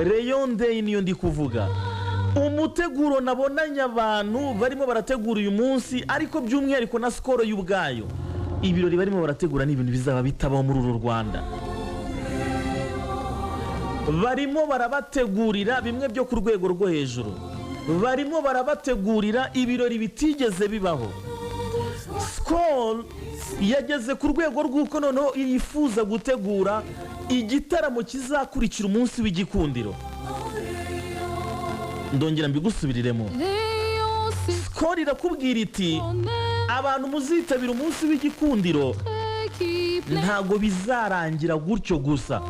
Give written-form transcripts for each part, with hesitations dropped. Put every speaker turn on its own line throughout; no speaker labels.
Rayon Day niyo ndi kuvuga. Umuteguro nabonanye abantu barimo barategura uyu munsi, ariko by'umwihariko na Skol y'ubwayo. Ibirori barimo barategura ni ibintu bizaba bitabaho muri uru Rwanda. Barimo barabategurira bimwe byo ku rwego rwo hejuru. Barimo barabategurira ibirori bitigeze bibaho. Skol yageze ku rwego rw'uko noneho yifuza gutegura igitaramo kizakurikira umunsi w'igikundiro. Ndongera mbigusubiriremo. Skol irakubwira iti abantu muzitabira umunsi w'igikundiro ntago bizarangira gutyo gusa.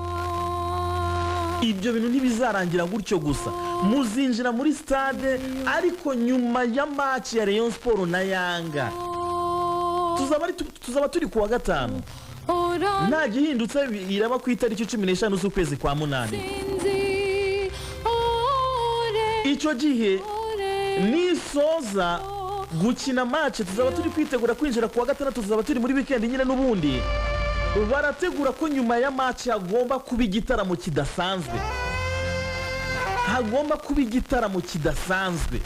Ibyo bintu ntibizarangira gutyo gusa. Muzinjira muri stade ariko nyuma ya match ya Rayon Sport na Yanga. Tuzaba turi kuwa gatanu. Nta gihindutse iraba ku itariki 15 z'ukwezi kwa munani. Icyo gihe nisoza gukina match tuzaba turi kwitegura kwinjira kuwa gatandatu, tuzaba turi muri weekend nyine n'ubundi. Barategura ko nyuma ya match hagomba kuba igitaramo kidasanzwe. Hagomba kuba igitaramo kidasanzwe.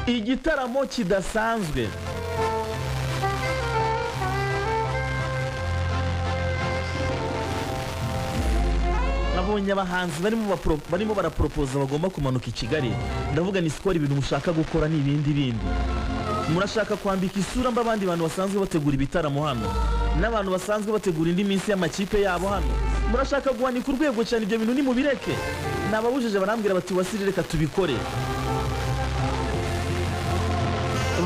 Igitaramo kidasanzwe. Nabonye abahanzi barimo barapropose bagomba kumanuka i Kigali. Ndavuga ni Skol ibintu mushaka gukora ni ibindi. Murashaka kwambika isura mbabandi bantu basanzwe bategura ibitaramo hano, n'abantu basanzwe bategura indi minsi y'amakipe yabo hano. Murashaka guhanika urwego cyane, ibyo bintu ni mubireke. Nababujije barambwira bati Wasiri reka tubikore.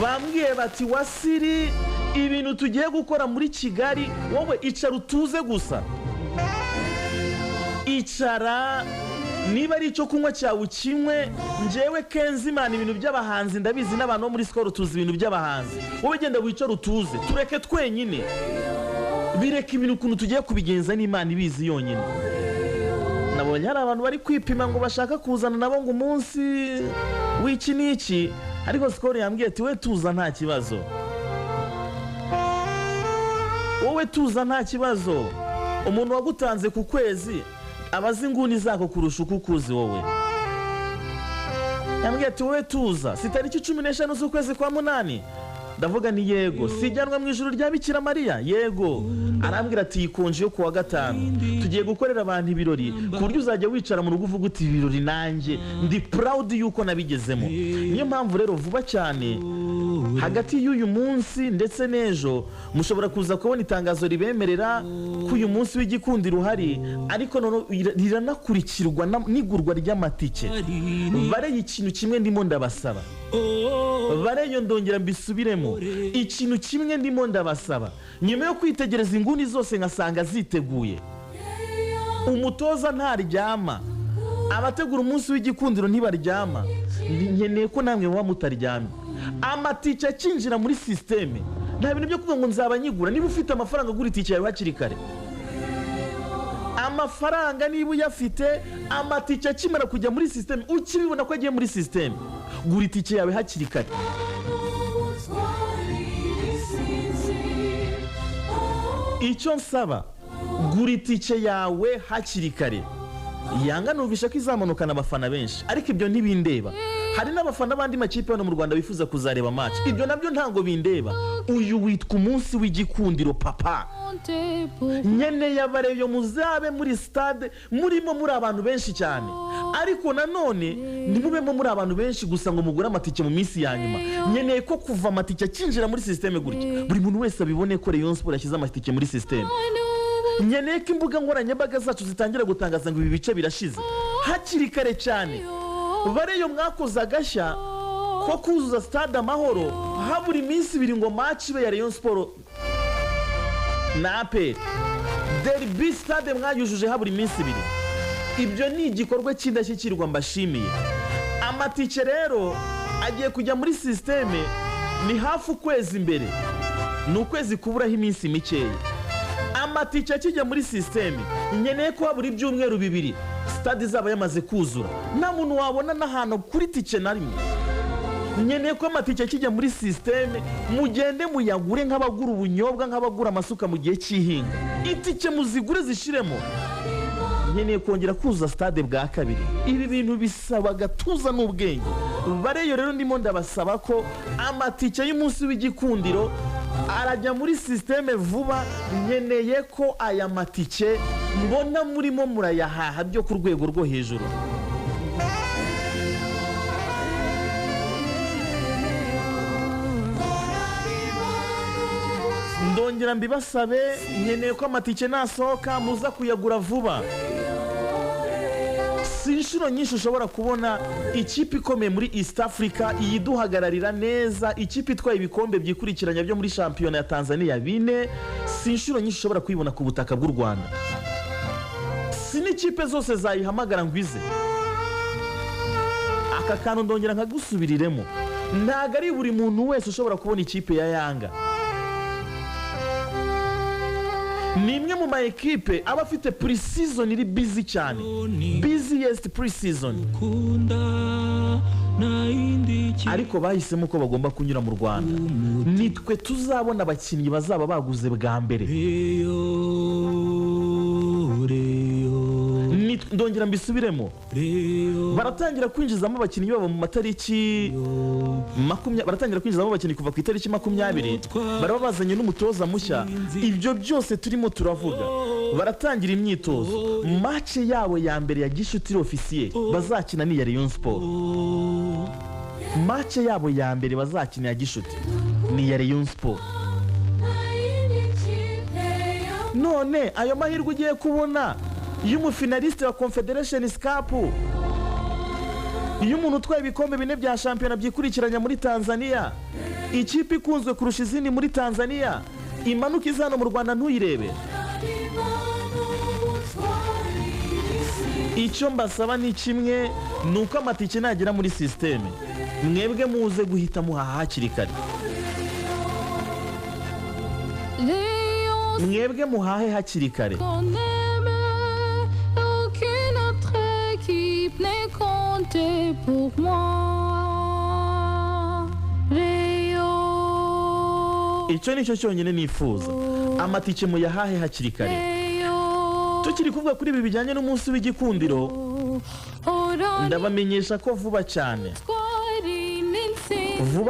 Bambwiye bati Wasiri ibintu tugiye gukora muri Kigali wowe icara utuze gusa. Icara niba ari icyo kunywa cyawe ukinywe, njyewe Kenzimana ibintu by'abahanzi ndabizi, n'abantu bo muri Skol tuzi ibintu by'abahanzi. Wowe genda wicara utuze, tureke twenyine. Bireke ibintu ukuntu tugiye kubigenza n'Imana ibizi yonyine. Nabonye hari abantu bari kwipima ngo bashaka kuzana nabo ngo umunsi w'iki n'iki, ariko Skol yambwiye ati we tuza nta kibazo. Wowe tuza nta kibazo. Umuntu wagutanze ku kwezi abazi inguni zako kurusha uko ukuzi wowe. Yambwiye ati wowe tuza, si tariki 15 z'ukwezi kwa munani. Ndavuga ni yego. Sijyanwa mu ijuru rya Bikira Mariya? Yego. Arambwira ati ikonje yo kuwa gatanu tugiye gukorera abantu ibirori ku buryo uzajya wicara mu rugo uvuga uti ibirori nanjye ndi proud yuko nabigezemo. Niyo mpamvu rero vuba cyane hagati y'uyu munsi ndetse n'ejo mushobora kuza kubona itangazo ribemerera ko uyu munsi w'igikundiro uhari, ariko none riranakurikirwa n'igurwa ry'amatike. Bareye ikintu kimwe ndimo ndabasaba. Bareyo ndongera mbisubiremo, ikintu kimwe ndimo ndabasaba. Nyuma yo kwitegereza inguni zose ngasanga ziteguye, umutoza ntaryama, abategura umunsi w'igikundiro ntibaryama, nkeneye ko namwe muba mutaryamye. Amatike akinjira muri systeme, nta bintu byo kuvuga ngo nzaba nyigura. Niba ufite amafaranga gura itike yawe hakiri kare. Amafaranga niba uyafite, amatike akimara kujya muri systeme, ukibibona ko agiye muri systeme, gura itike yawe hakiri kare. Icyo nsaba, gura itike yawe hakiri kare. Yanga numvisha ko izamanukana abafana benshi, ariko ibyo ntibindeba. Hari n'abafana bandi makipe hano mu Rwanda bifuza kuzareba match, ibyo nabyo ntango bindeba. Uyu witwa umunsi w'igikundiro papa. Nyene yabareyo muzabe muri stade, murimo muri abantu benshi cyane, ariko nanone nimubemo muri abantu benshi gusa ngo mugura amatike mu minsi ya nyuma. Nyeneye ko kuva amatike akinjira muri systeme gutya buri muntu wese abibone ko Rayon Sport yashyize amatike muri systeme. Nyeneye ko imbuga nkoranyambaga zacu zitangira gutangaza ngo ibi bice birashize hakiri kare cyane. Bareyo mwakoze agashya ko kuzuza stade Amahoro habura iminsi 2 ngo match ibe ya Rayon Sport na APR. Derby stade mwayujuje habura iminsi 2. Ibyo ni igikorwa cy'indashyikirwa mbashimiye. Amatike rero agiye kujya muri systeme ni hafi ukwezi imbere, ni ukwezi kuburaho iminsi mikeya. Amatike akijya muri systeme nkeneye ko habura ibyumweru 2 stade zaba yamaze kuzura, nta muntu wabona n'ahantu kuri tike na rimwe. nkeneye ko amatike kijya muri sisiteme mugende muyagure nk'abagura ubunyobwa, nk'abagura amasuka mu gihe cy'ihinga. Itike muzigure zishiremo. Nkeneye kongera kuzuza stade bwa kabiri. Ibi bintu bisaba agatuza n'ubwenge. Bareyo rero ndimo ndabasaba ko amatike y'umunsi w'igikundiro arajya muri sisiteme vuba. Nkeneye ko aya matike mbona murimo murayahaha byo ku rwego rwo hejuru. Ndongera mbibasabe, nkeneye ko amatike nasohoka muza kuyagura vuba. Si inshuro nyinshi ushobora kubona ikipe ikomeye muri East Africa iyiduhagararira neza, ikipe itwaye ibikombe byikurikiranya byo muri shampiyona ya Tanzania 4. Si inshuro nyinshi ushobora kuyibona ku butaka bw'u Rwanda. Si n'ikipe zose zayihamagara ngwize. Aka kantu ndongera nkagusubiriremo, ntago ari buri muntu wese ushobora kubona ikipe ya Yanga. Ni imwe mu ma ekipe aba afite pre-season iri busy cyane, busiest pre-season, ariko bahisemo ko bagomba kunyura mu Rwanda. Nitwe tuzabona abakinnyi bazaba baguze bwa mbere. Ndongera mbisubiremo, baratangira kwinjizamo abakinnyi babo mu matariki 20, baratangira kwinjizamo abakinnyi kuva ku itariki 20. Baraba bazanye n'umutoza mushya. Ibyo byose turimo turavuga. Baratangira imyitozo. Match yabo ya mbere ya gishuti officier bazakina ni ya Rayon Sport. Match yabo ya mbere bazakina ya gishuti ni ya Rayon Sport. None ayo mahirwe ugiye kubona y'umufinaliste wa Confederation Cup, y'umuntu utwaye ibikombe 4 bya shampiyona byikurikiranya muri Tanzania, ikipe ikunzwe kurusha izindi muri Tanzania, imanuka izana mu Rwanda ntuyirebe. Icyo mbasaba ni kimwe, nuko amatike nagera muri systeme mwebwe muze guhita muhaha hakiri kare. Mwebwe muhahe hakiri kare.
Pour moi, Rio.
Icyo nicyo cyonyine nifuza, amatike muyahahe hakiri kare. Tukiri kuvuga kuri ibi bijyanye n'umunsi w'igikundiro, ndabamenyesha ko vuba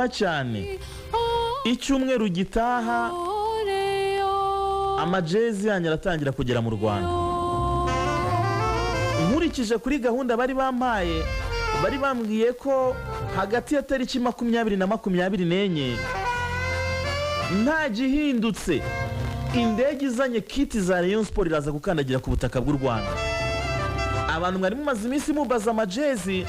cyane icyumweru gitaha amajezi yanyu aratangira kugera mu Rwanda. Nkurikije kuri gahunda bari bampaye, bari bambwiye ko hagati ya tariki 20 na 24 nta gihindutse indege izanye kiti za Rayon Sport iraza gukandagira ku butaka bw'u Rwanda. Abantu mwari mumaze iminsi mubaza amajezi,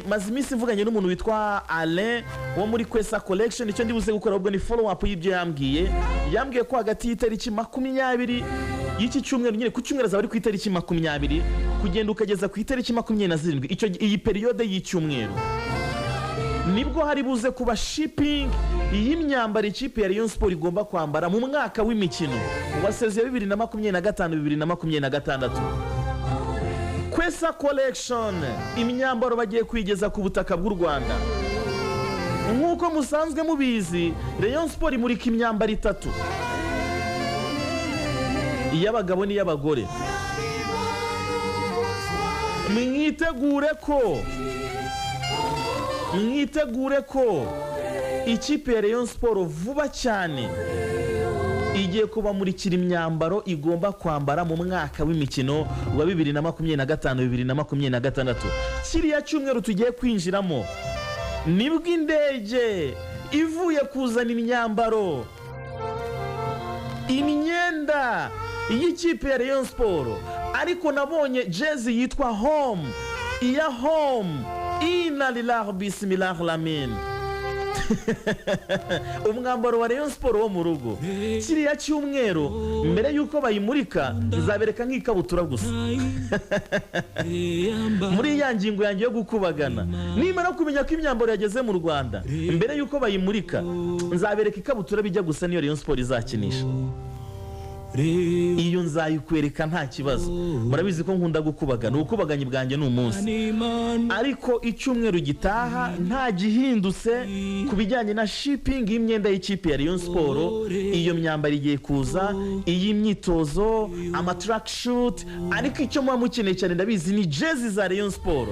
maze iminsi mvuganye n'umuntu witwa Alain wo muri Kwesa Collection. Icyo ndibuze gukora ubwo ni follow up y'ibyo yambwiye ko hagati y'itariki 20 y'iki cyumweru, nyine ku cyumweru azaba ari ku itariki 20 kugenda ukageza ku itariki 27. Iyi periode y'icyumweru nibwo hari buze kuba shipping y'imyambaro ikipe ya Rayon Sport igomba kwambara mu mwaka w'imikino wa sezo ya 2025-2026. Kwesa Collection, imyambaro bagiye kwigeza ku butaka bw'u Rwanda. Nk'uko musanzwe mubizi, Rayon Sport imurika imyambaro 3, iy'abagabo n'iy'abagore. Mwitegure ko ikipe ya Rayon Sport vuba cyane igiye kubamurikira imyambaro igomba kwambara mu mwaka w'imikino wa 2025-2026. Kiriya cyumweru tugiye kwinjiramo nibwo indege ivuye kuzana imyambaro, imyenda y'ikipe ya Rayon Sport. Ariko nabonye jezi yitwa Home, iya Home, inna lillahi bismillahir rahmanir. Umwambaro wa Rayon Sport wo mu rugo. Kiriya cyumweru mbere yuko bayimurika nzabereka nk'ikabutura gusa. Muri ya ngingo yanjye yo gukubagana, nimara kumenya ko imyambaro yageze mu Rwanda, mbere yuko bayimurika nzabereka ikabutura bijya gusa niyo Rayon Sport izakinisha. iyo nzayikwereka nta kibazo. murabizi ko nkunda gukubaga, ni ubukubaganyi bwanjye ni umunsi. ariko icyumweru gitaha nta gihindutse ku bijyanye na shipping y'imyenda y'ikipe ya Rayon Sport. iyo myambaro igiye kuza, iy'imyitozo, amatrack shoot, ariko icyo muba mukeneye cyane ndabizi ni jezi za Rayon Sport.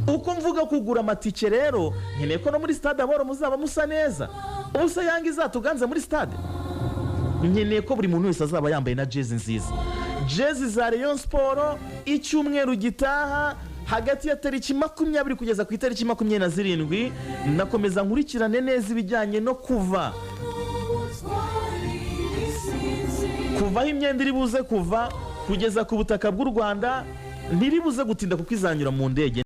uko mvuga kugura amatike rero, nkeneye ko no muri stade Amahoro muzaba musa neza. ubuse Yanga izatuganze muri stade, nkeneye ko buri muntu wese azaba yambaye na jezi nziza, jezi za Rayon Sport. icyumweru gitaha hagati ya tariki 20 kugeza ku itariki 27 nakomeza nkurikirane neza ibijyanye no kuva aho imyenda iri buze kuva kugeza ku butaka bw'u Rwanda. ntiribuze gutinda kuko izanyura mu ndege.